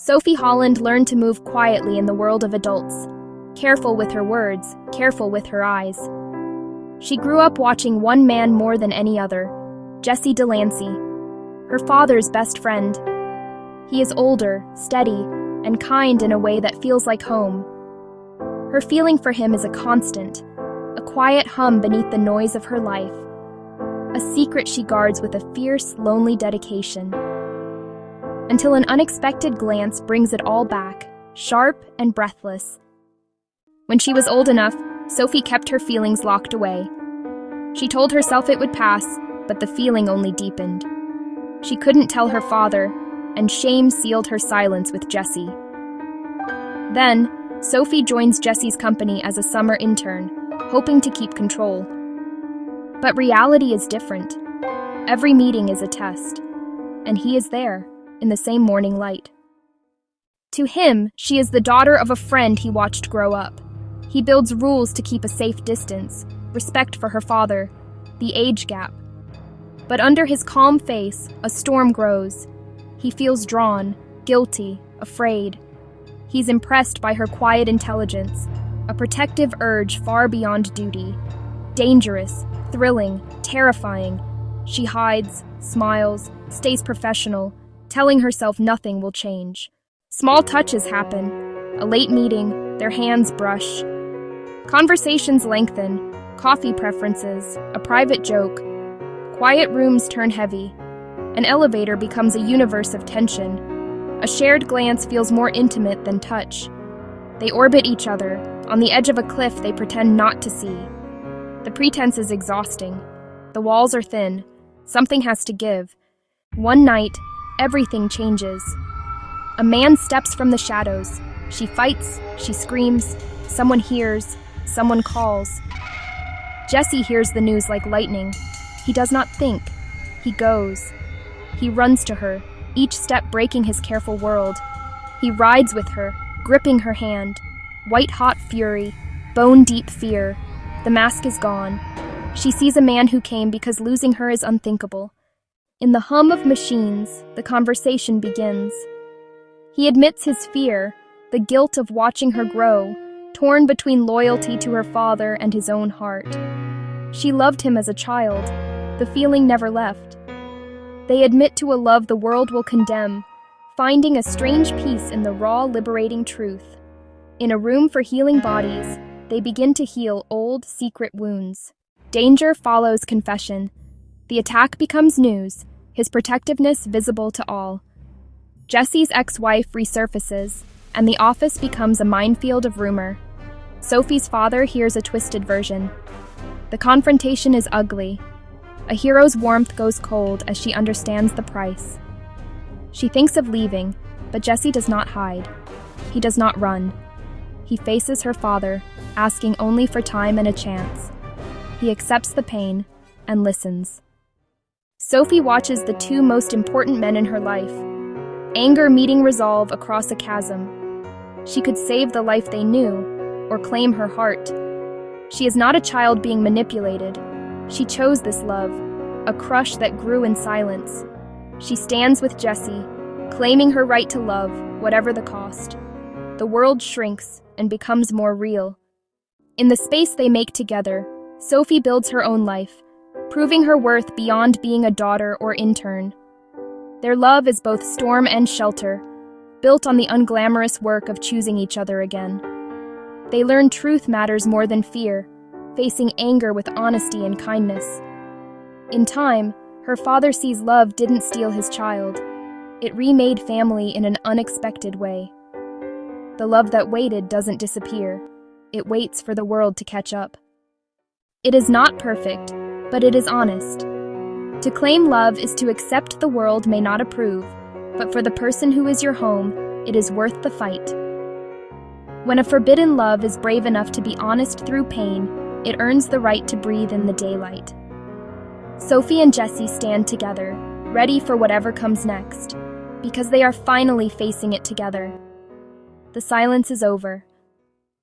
Sophie Holland learned to move quietly in the world of adults, careful with her words, careful with her eyes. She grew up watching one man more than any other, Jesse Delansi, her father's best friend. He is older, steady, and kind in a way that feels like home. Her feeling for him is a constant, a quiet hum beneath the noise of her life, a secret she guards with a fierce, lonely dedication. Until an unexpected glance brings it all back, sharp and breathless. When she was old enough, Sophie kept her feelings locked away. She told herself it would pass, but the feeling only deepened. She couldn't tell her father, and shame sealed her silence with Jesse. Then, Sophie joins Jesse's company as a summer intern, hoping to keep control. But reality is different. Every meeting is a test, and he is there, in the same morning light. To him, she is the daughter of a friend he watched grow up. He builds rules to keep a safe distance, respect for her father, the age gap. But under his calm face, a storm grows. He feels drawn, guilty, afraid. He's impressed by her quiet intelligence, a protective urge far beyond duty. Dangerous, thrilling, terrifying. She hides, smiles, stays professional, telling herself nothing will change. Small touches happen. A late meeting, their hands brush. Conversations lengthen, coffee preferences, a private joke. Quiet rooms turn heavy. An elevator becomes a universe of tension. A shared glance feels more intimate than touch. They orbit each other. On the edge of a cliff they pretend not to see. The pretense is exhausting. The walls are thin. Something has to give. One night, everything changes. A man steps from the shadows. She fights, she screams, someone hears, someone calls. Jesse hears the news like lightning. He does not think. He goes. He runs to her, each step breaking his careful world. He rides with her, gripping her hand. White-hot fury, bone-deep fear. The mask is gone. She sees a man who came because losing her is unthinkable. In the hum of machines, the conversation begins. He admits his fear, the guilt of watching her grow, torn between loyalty to her father and his own heart. She loved him as a child. The feeling never left. They admit to a love the world will condemn, finding a strange peace in the raw, liberating truth. In a room for healing bodies, they begin to heal old, secret wounds. Danger follows confession. The attack becomes news, his protectiveness visible to all. Jesse's ex-wife resurfaces, and the office becomes a minefield of rumor. Sophie's father hears a twisted version. The confrontation is ugly. A hero's warmth goes cold as she understands the price. She thinks of leaving, but Jesse does not hide. He does not run. He faces her father, asking only for time and a chance. He accepts the pain and listens. Sophie watches the two most important men in her life. Anger meeting resolve across a chasm. She could save the life they knew, or claim her heart. She is not a child being manipulated. She chose this love, a crush that grew in silence. She stands with Jesse, claiming her right to love, whatever the cost. The world shrinks and becomes more real. In the space they make together, Sophie builds her own life, proving her worth beyond being a daughter or intern. Their love is both storm and shelter, built on the unglamorous work of choosing each other again. They learn truth matters more than fear, facing anger with honesty and kindness. In time, her father sees love didn't steal his child. It remade family in an unexpected way. The love that waited doesn't disappear. It waits for the world to catch up. It is not perfect, but it is honest. To claim love is to accept the world may not approve, but for the person who is your home, it is worth the fight. When a forbidden love is brave enough to be honest through pain, it earns the right to breathe in the daylight. Sophie and Jesse stand together, ready for whatever comes next, because they are finally facing it together. The silence is over.